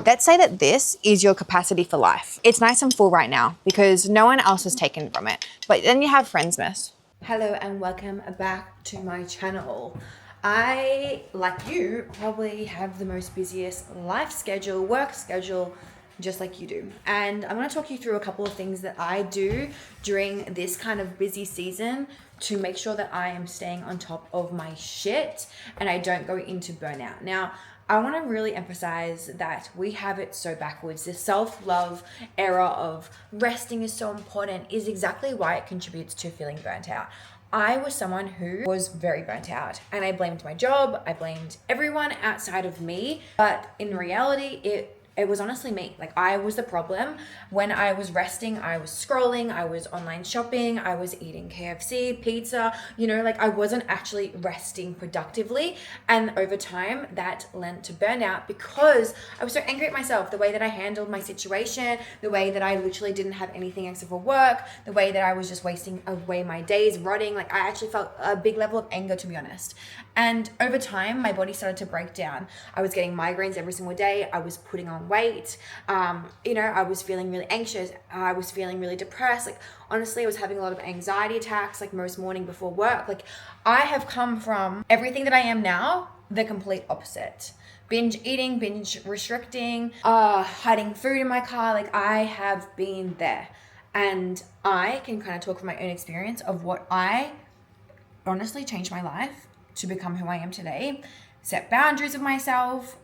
Let's say that this is your capacity for life. It's nice and full right now because no one else has taken from it. But then you have Friendsmas. Hello and welcome back to my channel. I, like you, probably have the most busiest life schedule, work schedule, just like you do. And I'm going to talk you through a couple of things that I do during this kind of busy season to make sure that I am staying on top of my shit and I don't go into burnout. Now, I want to really emphasize that we have it so backwards. The self-love era of resting is so important is exactly why it contributes to feeling burnt out. I was someone who was very burnt out and I blamed my job. I blamed everyone outside of me. But in reality, it was honestly me. Like, I was the problem. When I was resting, I was scrolling, I was online shopping, I was eating KFC, pizza, like I wasn't actually resting productively. And over time, that led to burnout because I was so angry at myself, the way that I handled my situation, the way that I literally didn't have anything extra for work, the way that I was just wasting away my days rotting. Like, I actually felt a big level of anger, to be honest. And over time, my body started to break down. I was getting migraines every single day. I was putting on weight. I was feeling really anxious. I was feeling really depressed. Like, honestly, I was having a lot of anxiety attacks, like most morning before work. Like, I have come from everything that I am now, the complete opposite. Binge eating, binge restricting, hiding food in my car. Like, I have been there. And I can kind of talk from my own experience of what I honestly changed my life to become who I am today. Set boundaries with myself,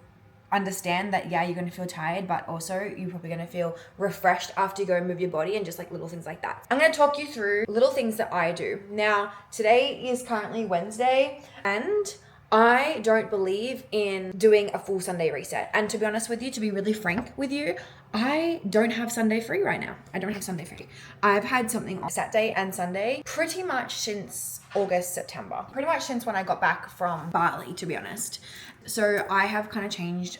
understand that, yeah, you're going to feel tired, but also you're probably going to feel refreshed after you go and move your body, and just like little things like that. I'm going to talk you through little things that I do. Now, today is currently Wednesday, and I don't believe in doing a full Sunday reset. And to be honest with you, to be really frank with you, I don't have Sunday free right now. I don't have Sunday free. I've had something on Saturday and Sunday pretty much since August, September. Pretty much since when I got back from Bali, to be honest. So I have kind of changed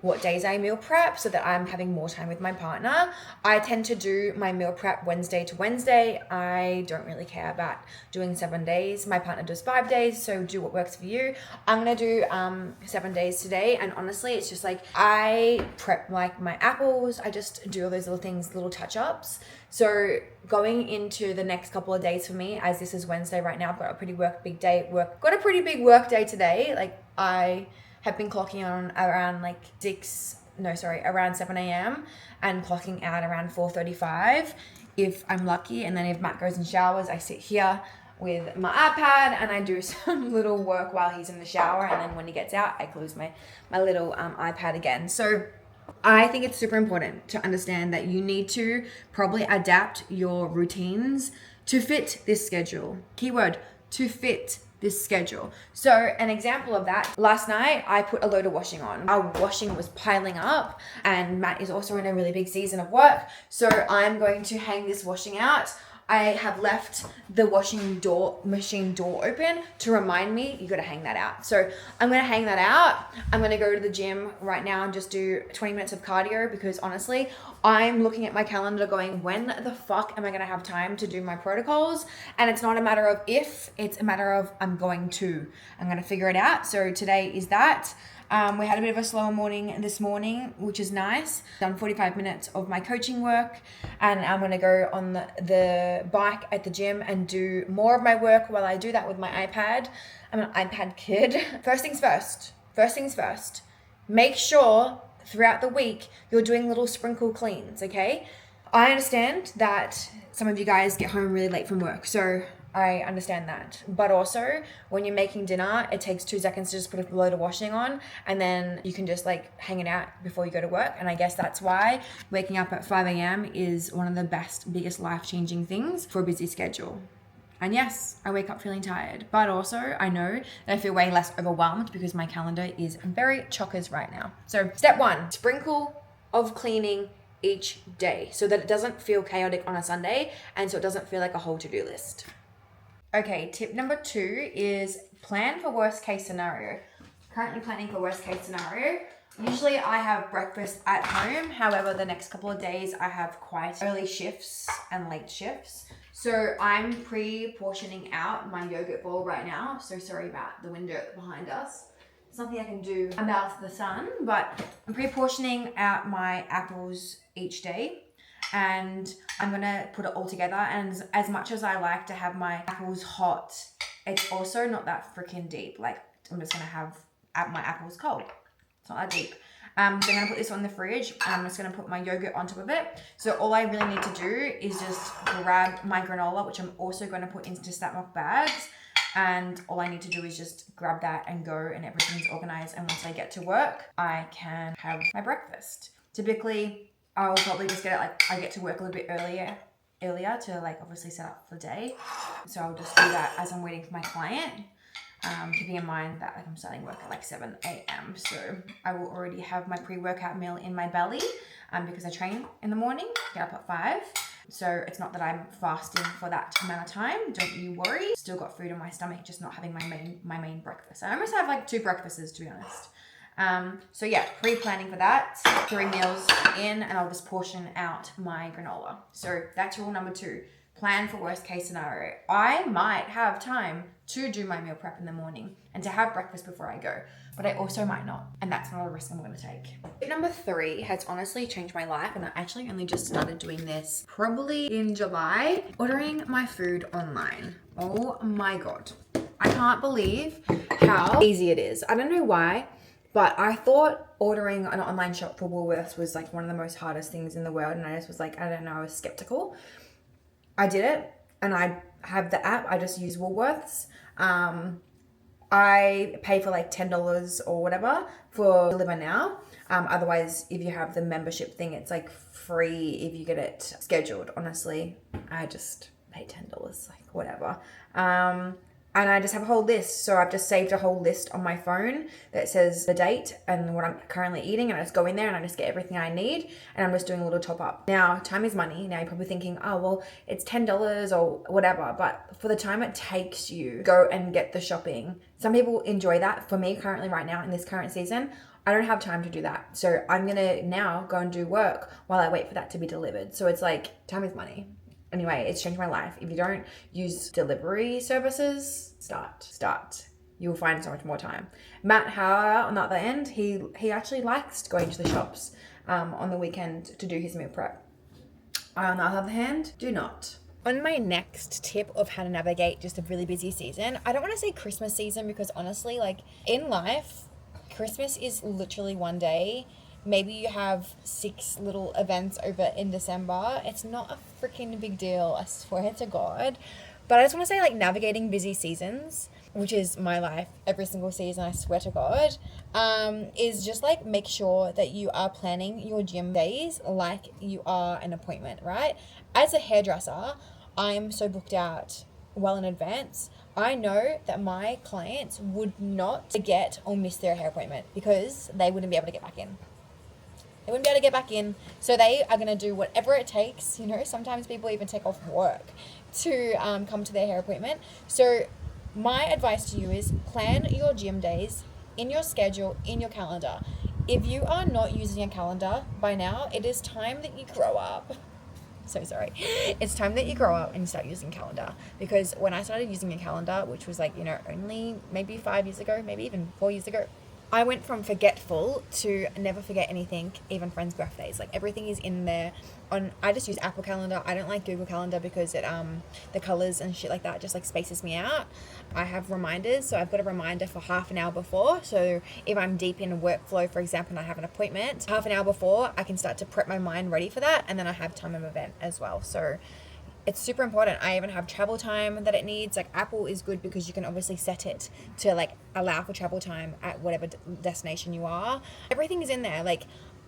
what days I meal prep so that I'm having more time with my partner. I tend to do my meal prep Wednesday to Wednesday. I don't really care about doing 7 days. My partner does 5 days, so do what works for you. I'm gonna do 7 days today, and honestly, it's just like I prep like my apples. I just do all those little things, little touch-ups. So going into the next couple of days for me, as this is Wednesday right now, I've got a pretty big work day today. Like, I have been clocking on around around 7 a.m. and clocking out around 4:35 if I'm lucky. And then if Matt goes and showers, I sit here with my iPad and I do some little work while he's in the shower. And then when he gets out, I close my little iPad again. So I think it's super important to understand that you need to probably adapt your routines to fit this schedule. Keyword, to fit this schedule. So an example of that, last night I put a load of washing on. Our washing was piling up, and Matt is also in a really big season of work. So I'm going to hang this washing out. I have left the washing machine door open to remind me, you gotta hang that out. So I'm gonna hang that out. I'm gonna go to the gym right now and just do 20 minutes of cardio, because honestly, I'm looking at my calendar going, when the fuck am I gonna have time to do my protocols? And it's not a matter of if, it's a matter of I'm gonna figure it out. So today is that. We had a bit of a slower morning this morning, which is nice. Done 45 minutes of my coaching work, and I'm going to go on the bike at the gym and do more of my work while I do that with my iPad. I'm an iPad kid. First things first. Make sure throughout the week you're doing little sprinkle cleans, okay? I understand that some of you guys get home really late from work, so I understand that. But also, when you're making dinner, it takes 2 seconds to just put a load of washing on, and then you can just like hang it out before you go to work. And I guess that's why waking up at 5 a.m. is one of the biggest life-changing things for a busy schedule. And yes, I wake up feeling tired, but also I know that I feel way less overwhelmed because my calendar is very chockers right now. So step 1, sprinkle of cleaning each day so that it doesn't feel chaotic on a Sunday, and so it doesn't feel like a whole to-do list. Okay, tip number 2 is plan for worst case scenario. Currently planning for worst case scenario. Usually I have breakfast at home. However, the next couple of days I have quite early shifts and late shifts. So I'm pre-portioning out my yogurt bowl right now. So sorry about the window behind us. There's nothing I can do about the sun, but I'm pre-portioning out my apples each day. And I'm gonna put it all together. And as much as I like to have my apples hot, it's also not that freaking deep. Like, I'm just gonna have my apples cold. It's not that deep. So I'm gonna put this on the fridge and I'm just gonna put my yogurt on top of it. So all I really need to do is just grab my granola, which I'm also gonna put into Snap Milk bags. And all I need to do is just grab that and go, and everything's organized. And once I get to work, I can have my breakfast. Typically, I'll probably just get it, like, I get to work a little bit earlier to, like, obviously set up for the day. So I'll just do that as I'm waiting for my client, keeping in mind that, like, I'm starting work at like 7 a.m. So I will already have my pre-workout meal in my belly, because I train in the morning, get up at 5. So it's not that I'm fasting for that amount of time. Don't you worry. Still got food in my stomach, just not having my main breakfast. I almost have like 2 breakfasts, to be honest. So yeah, pre-planning for that, 3 meals in, and I'll just portion out my granola. So that's rule number 2. Plan for worst case scenario. I might have time to do my meal prep in the morning and to have breakfast before I go, but I also might not, and that's not a risk I'm going to take. Tip number 3 has honestly changed my life, and I actually only just started doing this probably in July, ordering my food online. Oh my God. I can't believe how easy it is. I don't know why, but I thought ordering an online shop for Woolworths was like one of the most hardest things in the world. And I just was like, I don't know, I was skeptical. I did it, and I have the app. I just use Woolworths. I pay for like $10 or whatever for Deliver Now. Otherwise, if you have the membership thing, it's like free if you get it scheduled. Honestly, I just pay $10, like whatever. And I just have a whole list. So I've just saved a whole list on my phone that says the date and what I'm currently eating. And I just go in there and I just get everything I need. And I'm just doing a little top up. Now, time is money. Now you're probably thinking, oh, well, it's $10 or whatever. But for the time it takes you go and get the shopping, some people enjoy that. For me, currently right now in this current season, I don't have time to do that. So I'm going to now go and do work while I wait for that to be delivered. So it's like, time is money. Anyway, it's changed my life. If you don't use delivery services, start. You'll find so much more time. Matt, however, on the other end, he actually likes going to the shops on the weekend to do his meal prep. I, on the other hand, do not. On my next tip of how to navigate just a really busy season, I don't want to say Christmas season because honestly, like in life, Christmas is literally one day. Maybe you have 6 little events over in December. It's not a freaking big deal, I swear to God. But I just want to say, like, navigating busy seasons, which is my life every single season, I swear to God, is just like make sure that you are planning your gym days like you are an appointment, right? As a hairdresser, I'm so booked out well in advance. I know that my clients would not forget or miss their hair appointment because they wouldn't be able to get back in. They wouldn't be able to get back in. So they are going to do whatever it takes. You know, sometimes people even take off work to come to their hair appointment. So my advice to you is plan your gym days in your schedule, in your calendar. If you are not using a calendar by now, it is time that you grow up. So sorry. It's time that you grow up and start using calendar. Because when I started using a calendar, which was like, you know, only maybe 5 years ago, maybe even 4 years ago, I went from forgetful to never forget anything, even friends' birthdays. Like everything is in there. I just use Apple Calendar. I don't like Google Calendar because it the colors and shit like that just like spaces me out. I have reminders, so I've got a reminder for half an hour before. So if I'm deep in a workflow, for example, and I have an appointment, half an hour before, I can start to prep my mind ready for that, and then I have time of event as well. So it's super important. I even have travel time that it needs. Like Apple is good because you can obviously set it to like allow for travel time at whatever destination you are. Everything is in there. Like,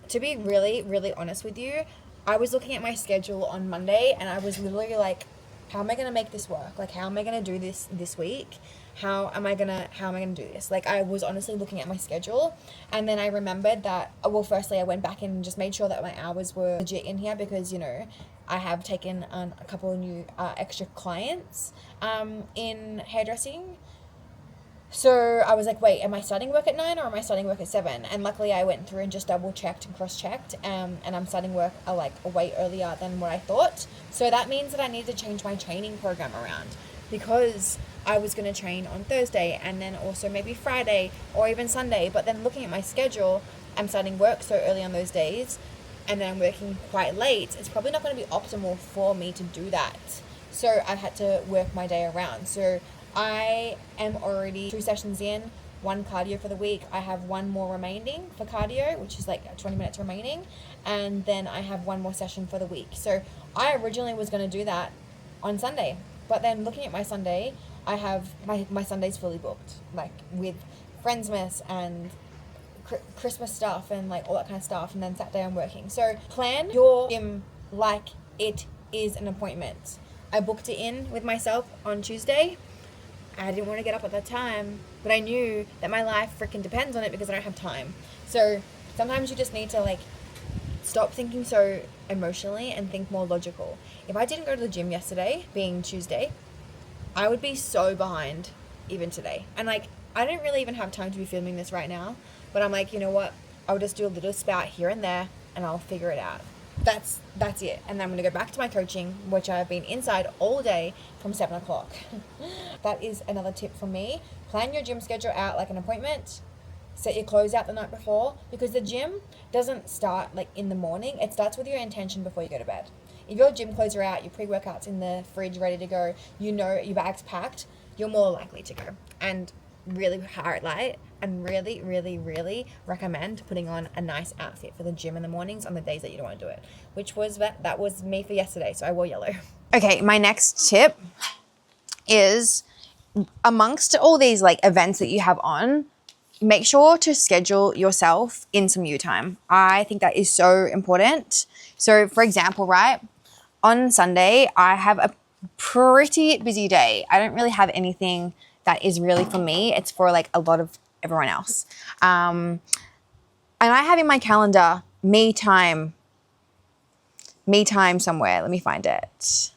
to be really, really honest with you, I was looking at my schedule on Monday and I was literally like, how am I going to make this work? Like, how am I going to do this week? How am I going to do this? Like, I was honestly looking at my schedule, and then I remembered that, well, firstly, I went back and just made sure that my hours were legit in here because, you know, I have taken on a couple of new extra clients in hairdressing. So I was like, wait, am I starting work at 9 or am I starting work at 7? And luckily I went through and just double checked and cross checked, and I'm starting work like way earlier than what I thought. So that means that I need to change my training program around, because I was going to train on Thursday and then also maybe Friday or even Sunday. But then looking at my schedule, I'm starting work so early on those days and then I'm working quite late. It's probably not going to be optimal for me to do that. So I had to work my day around. So I am already 2 sessions in, 1 cardio for the week. I have 1 more remaining for cardio, which is like 20 minutes remaining. And then I have 1 more session for the week. So I originally was going to do that on Sunday. But then looking at my Sunday, I have my Sunday's fully booked, like with Friendsmas and Christmas stuff and like all that kind of stuff. And then Saturday I'm working. So plan your gym like it is an appointment. I booked it in with myself on Tuesday. I didn't want to get up at that time, but I knew that my life freaking depends on it because I don't have time. So sometimes you just need to like stop thinking so emotionally and think more logical. If I didn't go to the gym yesterday, being Tuesday, I would be so behind even today. And like, I don't really even have time to be filming this right now, but I'm like, you know what? I'll just do a little spout here and there and I'll figure it out. That's it. And then I'm going to go back to my coaching, which I've been inside all day from 7 o'clock. That is another tip from me. Plan your gym schedule out like an appointment. Set your clothes out the night before, because the gym doesn't start like in the morning. It starts with your intention before you go to bed. If your gym clothes are out, your pre-workout's in the fridge ready to go, you know your bag's packed, you're more likely to go. And really highlight and really, really, really recommend putting on a nice outfit for the gym in the mornings on the days that you don't want to do it, which was that was me for yesterday. So I wore yellow. Okay, my next tip is amongst all these like events that you have on, make sure to schedule yourself in some you time. I think that is so important. So for example, right, on Sunday, I have a pretty busy day. I don't really have anything that is really for me. It's for like a lot of everyone else. And I have in my calendar me time somewhere. Let me find it.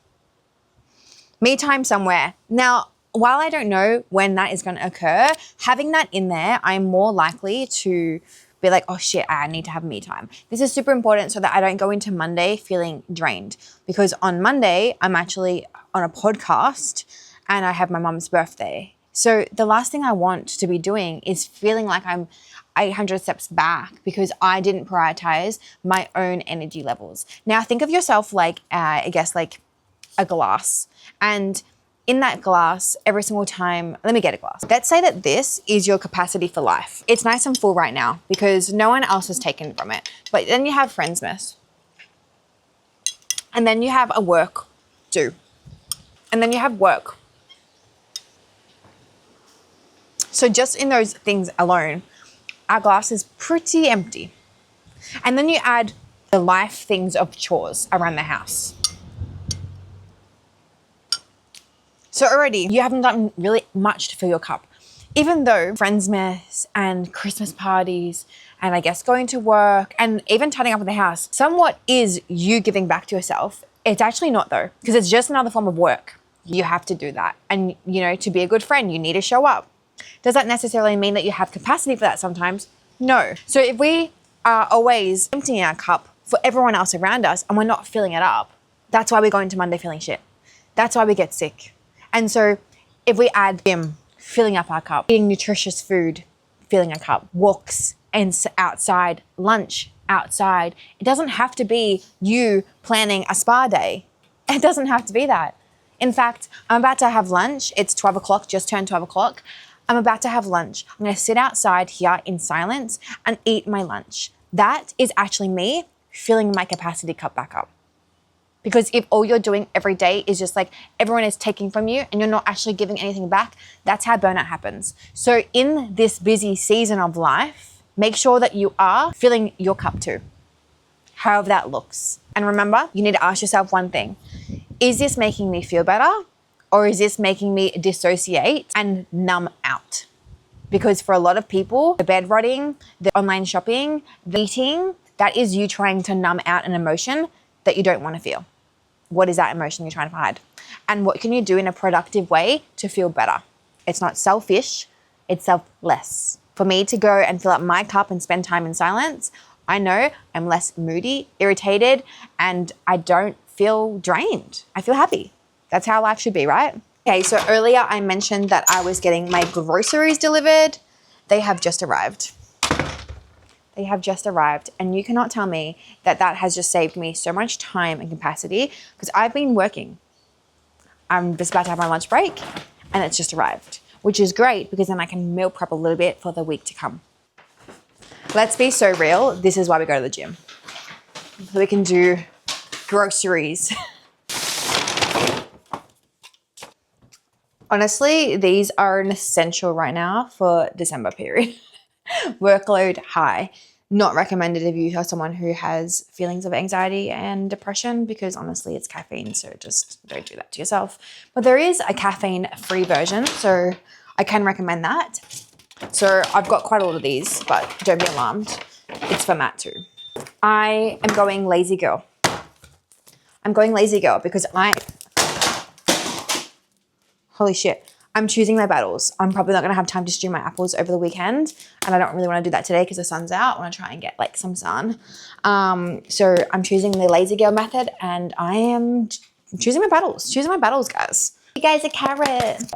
Me time somewhere. Now, while I don't know when that is going to occur, having that in there, I'm more likely to be like, oh shit, I need to have me time. This is super important so that I don't go into Monday feeling drained, because on Monday, I'm actually on a podcast and I have my mom's birthday. So the last thing I want to be doing is feeling like I'm 800 steps back because I didn't prioritize my own energy levels. Now think of yourself like, I guess like a glass, and in that glass, every single time, let me get a glass. Let's say that this is your capacity for life. It's nice and full right now because no one else has taken from it. But then you have Friendsmas. And then you have a work due. And then you have work. So just in those things alone, our glass is pretty empty. And then you add the life things of chores around the house. So already you haven't done really much to fill your cup. Even though Friendsmas and Christmas parties and I guess going to work and even tidying up in the house somewhat is you giving back to yourself, it's actually not though, because it's just another form of work. You have to do that. And you know, to be a good friend, you need to show up. Does that necessarily mean that you have capacity for that sometimes? No. So if we are always emptying our cup for everyone else around us and we're not filling it up, that's why we go into Monday feeling shit. That's why we get sick. And so if we add gym, filling up our cup, eating nutritious food, filling our cup, walks and outside, lunch outside, it doesn't have to be you planning a spa day. It doesn't have to be that. In fact, I'm about to have lunch. It's 12 o'clock, just turned 12 o'clock. I'm about to have lunch. I'm going to sit outside here in silence and eat my lunch. That is actually me filling my capacity cup back up. Because if all you're doing every day is just like everyone is taking from you and you're not actually giving anything back, that's how burnout happens. So in this busy season of life, make sure that you are filling your cup too, however that looks. And remember, you need to ask yourself one thing. Is this making me feel better? Or is this making me dissociate and numb out? Because for a lot of people, the bed rotting, the online shopping, the eating, that is you trying to numb out an emotion that you don't want to feel. What is that emotion you're trying to hide? And what can you do in a productive way to feel better? It's not selfish, it's selfless. For me to go and fill up my cup and spend time in silence, I know I'm less moody, irritated, and I don't feel drained. I feel happy. That's how life should be, right? Okay, so earlier I mentioned that I was getting my groceries delivered. They have just arrived. They have just arrived, and you cannot tell me that that has just saved me so much time and capacity because I've been working. I'm just about to have my lunch break and it's just arrived, which is great because then I can meal prep a little bit for the week to come. Let's be so real. This is why we go to the gym. So we can do groceries. Honestly, these are an essential right now for December period. Workload high. Not recommended if you are someone who has feelings of anxiety and depression because honestly it's caffeine, so just don't do that to yourself. But there is a caffeine-free version, so I can recommend that. So I've got quite a lot of these, but don't be alarmed. It's for Matt too. I am going lazy girl. I'm going lazy girl because holy shit, I'm choosing my battles. I'm probably not gonna have time to stew my apples over the weekend, and I don't really wanna do that today because the sun's out. I wanna try and get like some sun. So I'm choosing the lazy girl method, and I am choosing my battles. Choosing my battles, guys. You guys, a carrot.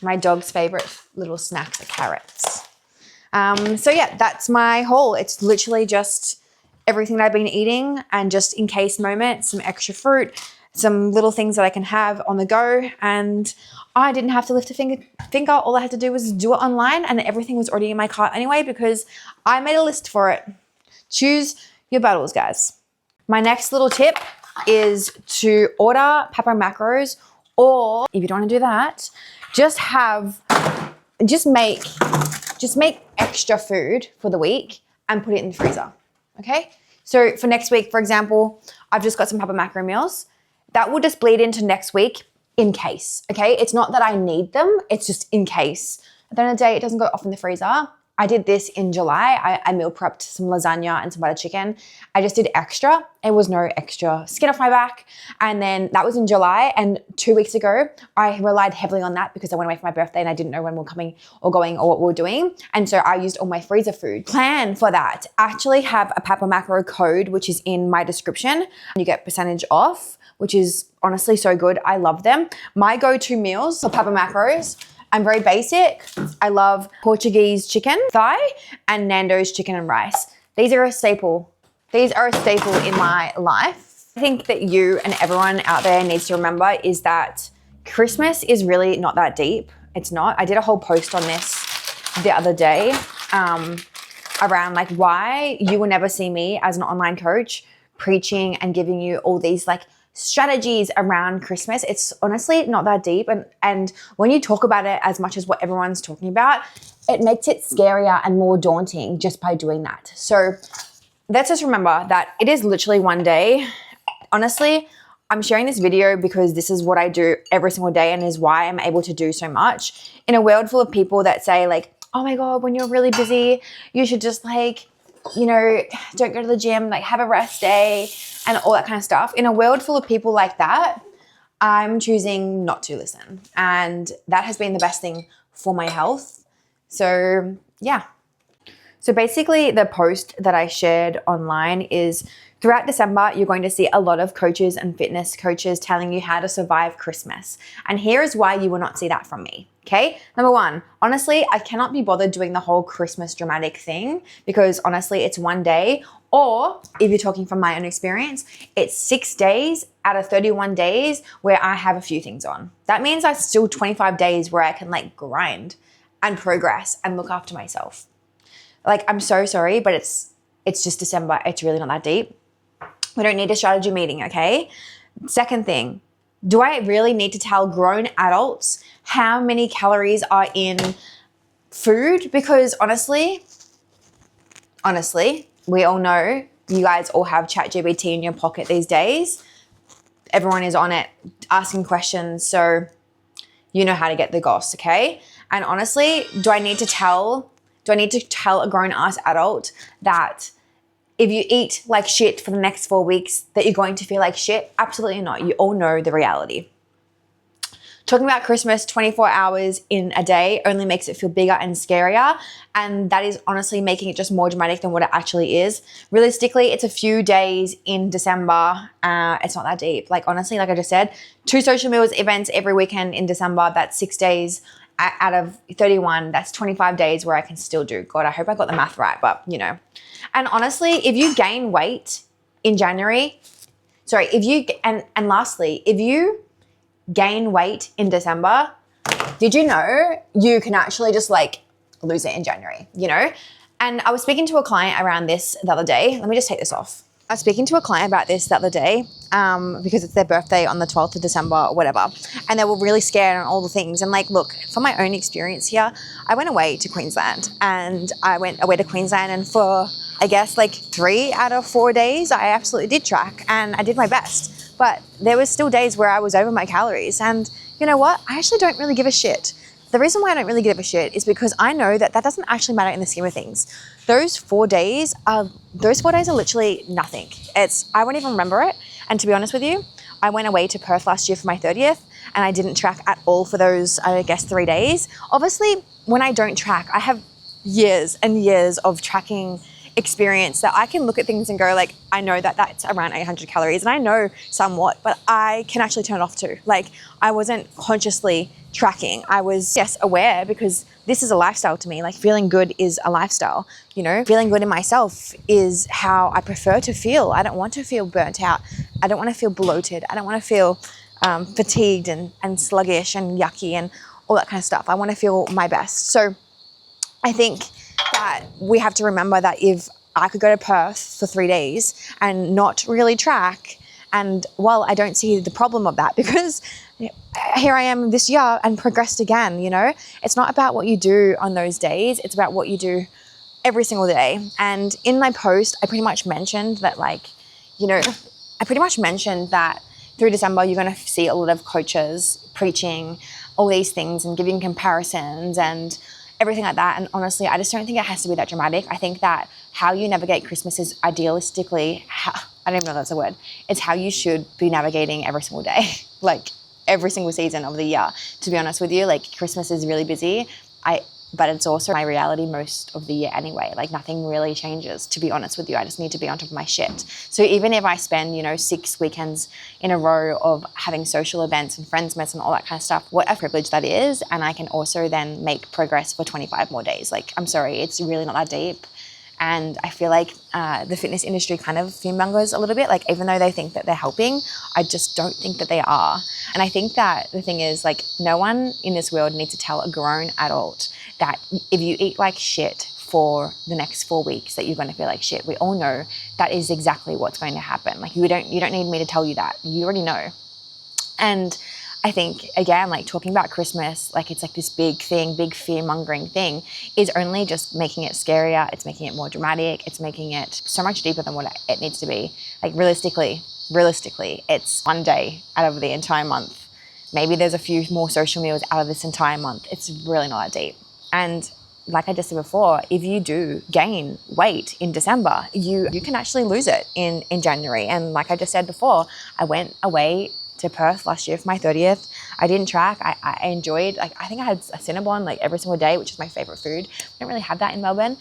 My dog's favorite little snacks are carrots. So yeah, that's my haul. It's literally just everything that I've been eating and just in case moments, some extra fruit, some little things that I can have on the go. And I didn't have to lift a finger. All I had to do was do it online and everything was already in my cart anyway because I made a list for it. Choose your battles, guys. My next little tip is to order pepper macros, or if you don't want to do that, just make extra food for the week and put it in the freezer. Okay, so for next week, for example, I've just got some pepper macro meals. That will just bleed into next week in case, okay? It's not that I need them, it's just in case. At the end of the day, it doesn't go off in the freezer. I did this in July. I meal prepped some lasagna and some butter chicken. I just did extra. It was no extra skin off my back. And then that was in July. And 2 weeks ago, I relied heavily on that because I went away for my birthday and I didn't know when we were coming or going or what we were doing. And so I used all my freezer food. Plan for that. Actually have a Papa Macro code, which is in my description. You get percentage off, which is honestly so good. I love them. My go-to meals for Papa Macros, I'm very basic. I love Portuguese chicken thigh and Nando's chicken and rice. These are a staple. These are a staple in my life. I think that you and everyone out there needs to remember is that Christmas is really not that deep. It's not. I did a whole post on this the other day around like why you will never see me as an online coach preaching and giving you all these like strategies around Christmas. It's honestly not that deep. And when you talk about it as much as what everyone's talking about, it makes it scarier and more daunting just by doing that. So let's just remember that it is literally one day. Honestly, I'm sharing this video because this is what I do every single day and is why I'm able to do so much. In a world full of people that say like, oh my God, when you're really busy, you should just like, you know, don't go to the gym, like have a rest day and all that kind of stuff. In a world full of people like that, I'm choosing not to listen. And that has been the best thing for my health. So yeah. So basically the post that I shared online is throughout December, you're going to see a lot of coaches and fitness coaches telling you how to survive Christmas. And here is why you will not see that from me. Okay, number one, honestly, I cannot be bothered doing the whole Christmas dramatic thing because honestly, it's one day. Or if you're talking from my own experience, it's 6 days out of 31 days where I have a few things on. That means I still 25 days where I can like grind and progress and look after myself. Like, I'm so sorry, but it's just December. It's really not that deep. We don't need a strategy meeting, okay? Second thing, do I really need to tell grown adults how many calories are in food? Because honestly, we all know you guys all have ChatGPT in your pocket these days. Everyone is on it asking questions, so you know how to get the goss, okay? And honestly, do I need to tell a grown-ass adult that if you eat like shit for the next 4 weeks that you're going to feel like shit? Absolutely not. You all know the reality. Talking about Christmas 24 hours in a day only makes it feel bigger and scarier. And that is honestly making it just more dramatic than what it actually is. Realistically, it's a few days in December. It's not that deep. Like honestly, like I just said, 2 social meals events every weekend in December. That's 6 days out of 31. That's 25 days where I can still do. God, I hope I got the math right, but you know. And honestly, if you gain weight in January, and lastly, if you gain weight in December, did you know you can actually just like lose it in January, you know? And I was speaking to a client around this the other day. Let me just take this off. I was speaking to a client about this the other day because it's their birthday on the 12th of December or whatever. And they were really scared and all the things. And like, look, from my own experience here, I went away to Queensland and and for, I guess like 3 out of 4 days, I absolutely did track and I did my best. But there was still days where I was over my calories. And you know what? I actually don't really give a shit. The reason why I don't really give a shit is because I know that that doesn't actually matter in the scheme of things. Those 4 days are literally nothing. I won't even remember it. And to be honest with you, I went away to Perth last year for my 30th and I didn't track at all for those, I guess, 3 days. Obviously, when I don't track, I have years and years of tracking experience that I can look at things and go like, I know that that's around 800 calories and I know somewhat, but I can actually turn it off too. Like I wasn't consciously tracking. I was, yes, aware because this is a lifestyle to me. Like feeling good is a lifestyle, you know, feeling good in myself is how I prefer to feel. I don't want to feel burnt out. I don't want to feel bloated. I don't want to feel fatigued and sluggish and yucky and all that kind of stuff. I want to feel my best. So I think that we have to remember that if I could go to Perth for 3 days and not really track, and well, I don't see the problem of that because here I am this year and progressed again, you know? It's not about what you do on those days, it's about what you do every single day. And in my post, I pretty much mentioned that through December, you're going to see a lot of coaches preaching all these things and giving comparisons and everything like that. And honestly, I just don't think it has to be that dramatic. I think that how you navigate Christmas is idealistically, I don't even know if that's a word. It's how you should be navigating every single day, like every single season of the year. To be honest with you, like Christmas is really busy. But it's also my reality most of the year anyway. Like nothing really changes, to be honest with you. I just need to be on top of my shit. So even if I spend, 6 weekends in a row of having social events and friends mess and all that kind of stuff, what a privilege that is. And I can also then make progress for 25 more days. Like, I'm sorry, it's really not that deep. And I feel like the fitness industry kind of fearmongers a little bit. Like, even though they think that they're helping, I just don't think that they are. And I think that the thing is, like, no one in this world needs to tell a grown adult that if you eat like shit for the next 4 weeks that you're going to feel like shit. We all know that is exactly what's going to happen. Like, you don't need me to tell you that. You already know. And I think, again, like talking about Christmas, like it's like this big thing, big fear-mongering thing, is only just making it scarier. It's making it more dramatic. It's making it so much deeper than what it needs to be. Like realistically, it's 1 day out of the entire month. Maybe there's a few more social meals out of this entire month. It's really not that deep. And like I just said before, if you do gain weight in December, you can actually lose it in January. And like I just said before, I went away to Perth last year for my 30th. I didn't track. I enjoyed, like, I think I had a Cinnabon like every single day, which is my favorite food. I don't really have that in Melbourne.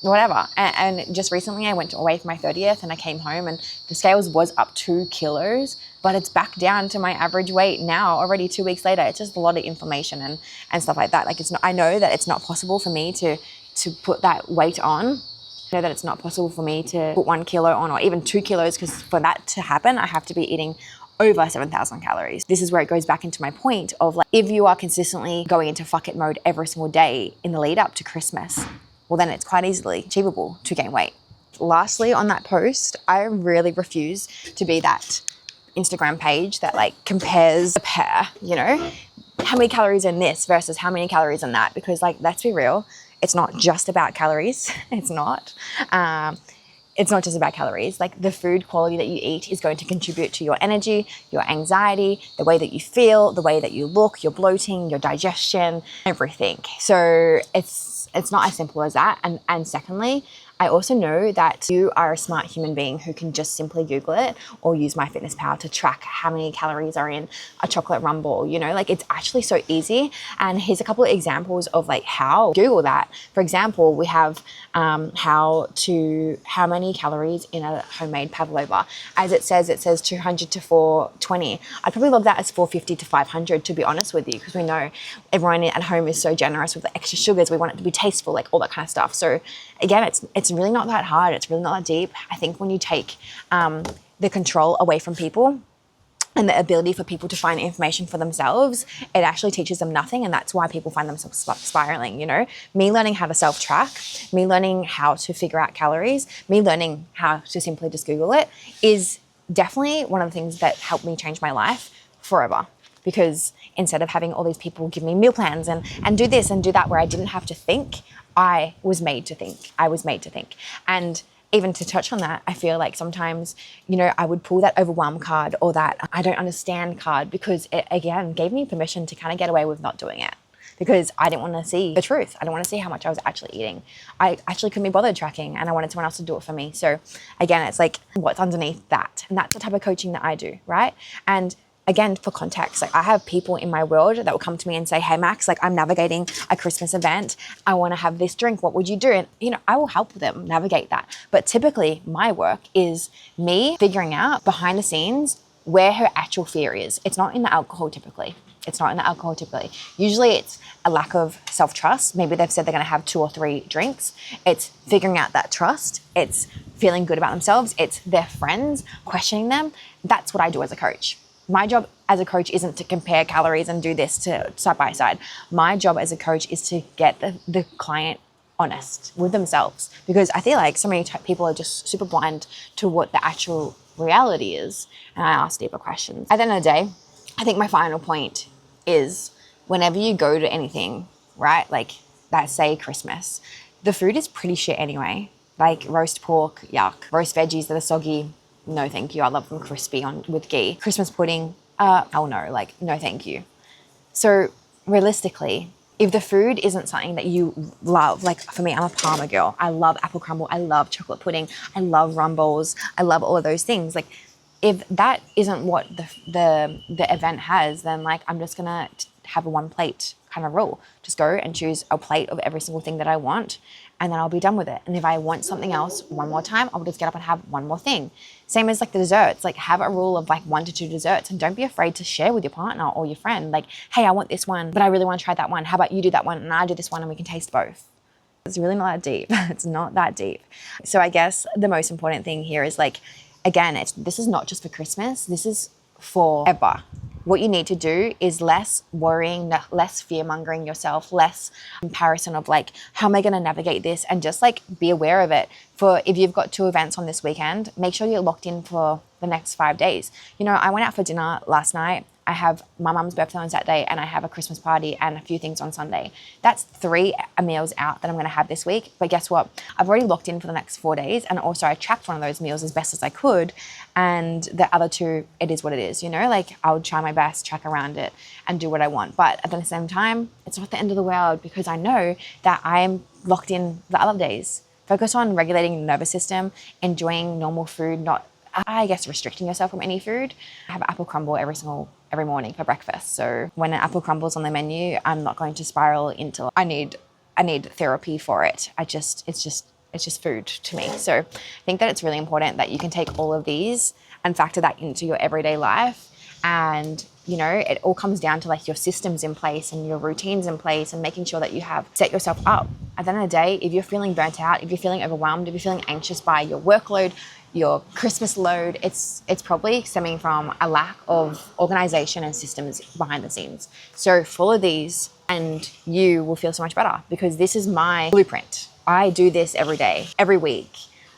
Whatever. And just recently I went away for my 30th and I came home and the scales was up 2 kilos, but it's back down to my average weight now already 2 weeks later. It's just a lot of inflammation and stuff like that. Like, it's not, I know that it's not possible for me to put that weight on. I know that it's not possible for me to put 1 kilo on or even 2 kilos, because for that to happen, I have to be eating over 7,000 calories. This is where it goes back into my point of, like, if you are consistently going into fuck it mode every single day in the lead up to Christmas, well, then it's quite easily achievable to gain weight. Lastly, on that post, I really refuse to be that Instagram page that like compares a pair, how many calories in this versus how many calories in that, because, like, let's be real, it's not just about calories. It's not just about calories. Like, the food quality that you eat is going to contribute to your energy, your anxiety, the way that you feel, the way that you look, your bloating, your digestion, everything. So it's not as simple as that. And secondly, I also know that you are a smart human being who can just simply Google it or use MyFitnessPal to track how many calories are in a chocolate rumble. You know, like it's actually so easy. And here's a couple of examples of like how Google that. For example, we have how many calories in a homemade pavlova. As it says 200 to 420. I'd probably log that as 450 to 500, to be honest with you, because we know everyone at home is so generous with the extra sugars. We want it to be tasteful, like all that kind of stuff. So again, it's really not that hard. It's really not that deep. I think when you take the control away from people and the ability for people to find information for themselves, it actually teaches them nothing. And that's why people find themselves spiraling, you know? Me learning how to self-track, me learning how to figure out calories, me learning how to simply just Google it is definitely one of the things that helped me change my life forever. Because instead of having all these people give me meal plans and do this and do that where I didn't have to think, I was made to think. And even to touch on that, I feel like sometimes, you know, I would pull that overwhelm card or that I don't understand card because it, again, gave me permission to kind of get away with not doing it because I didn't want to see the truth. I didn't want to see how much I was actually eating. I actually couldn't be bothered tracking and I wanted someone else to do it for me. So again, it's like what's underneath that. And that's the type of coaching that I do, right? And again, for context, like I have people in my world that will come to me and say, hey, Max, like I'm navigating a Christmas event. I want to have this drink. What would you do? And, you know, I will help them navigate that. But typically my work is me figuring out behind the scenes where her actual fear is. It's not in the alcohol typically. Usually it's a lack of self-trust. Maybe they've said they're going to have 2 or 3 drinks. It's figuring out that trust. It's feeling good about themselves. It's their friends questioning them. That's what I do as a coach. My job as a coach isn't to compare calories and do this to side by side. My job as a coach is to get the client honest with themselves because I feel like so many people are just super blind to what the actual reality is. And I ask deeper questions. At the end of the day, I think my final point is whenever you go to anything, right? Like that say Christmas, the food is pretty shit anyway. Like roast pork, yuck. Roast veggies that are soggy, no thank you. I love them crispy with ghee. Christmas pudding, oh no, like no thank you. So realistically, if the food isn't something that you love, like for me, I'm a Parma girl. I love apple crumble. I love chocolate pudding. I love rumbles. I love all of those things. Like if that isn't what the event has, then like I'm just gonna have a 1 plate kind of rule. Just go and choose a plate of every single thing that I want and then I'll be done with it. And if I want something else one more time, I'll just get up and have one more thing. Same as like the desserts, like have a rule of like 1 to 2 desserts and don't be afraid to share with your partner or your friend. Like, hey, I want this one, but I really want to try that one. How about you do that one and I do this one and we can taste both. It's really not that deep. It's not that deep. So I guess the most important thing here is like, again, this is not just for Christmas. This is forever. What you need to do is less worrying, less fear-mongering yourself, less comparison of like, how am I going to navigate this? And just like be aware of it. For if you've got 2 events on this weekend, make sure you're locked in for the next 5 days. You know, I went out for dinner last night. I have my mum's birthday on Saturday and I have a Christmas party and a few things on Sunday. That's 3 meals out that I'm going to have this week. But guess what? I've already locked in for the next 4 days. And also I tracked one of those meals as best as I could. And the other 2, it is what it is, you know, like I would try my best, track around it and do what I want. But at the same time, it's not the end of the world because I know that I'm locked in the other days. Focus on regulating your nervous system, enjoying normal food, not, I guess, restricting yourself from any food. I have apple crumble every morning for breakfast. So when an apple crumble's on the menu, I'm not going to spiral into I need therapy for it. It's just food to me. So I think that it's really important that you can take all of these and factor that into your everyday life. And, you know, it all comes down to like your systems in place and your routines in place and making sure that you have set yourself up. At the end of the day, if you're feeling burnt out, if you're feeling overwhelmed, if you're feeling anxious by your workload, your Christmas load, it's probably stemming from a lack of organization and systems behind the scenes. So follow these and you will feel so much better because this is my blueprint. I do this every day, every week.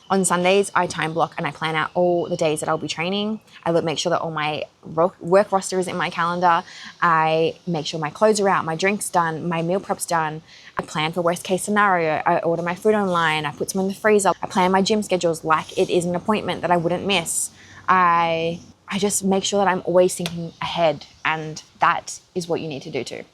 On Sundays, I time block and I plan out all the days that I'll be training. I make sure that all my work roster is in my calendar. I make sure my clothes are out, my drink's done, my meal prep's done. I plan for worst case scenario. I order my food online. I put some in the freezer. I plan my gym schedules like it is an appointment that I wouldn't miss. I just make sure that I'm always thinking ahead, and that is what you need to do too.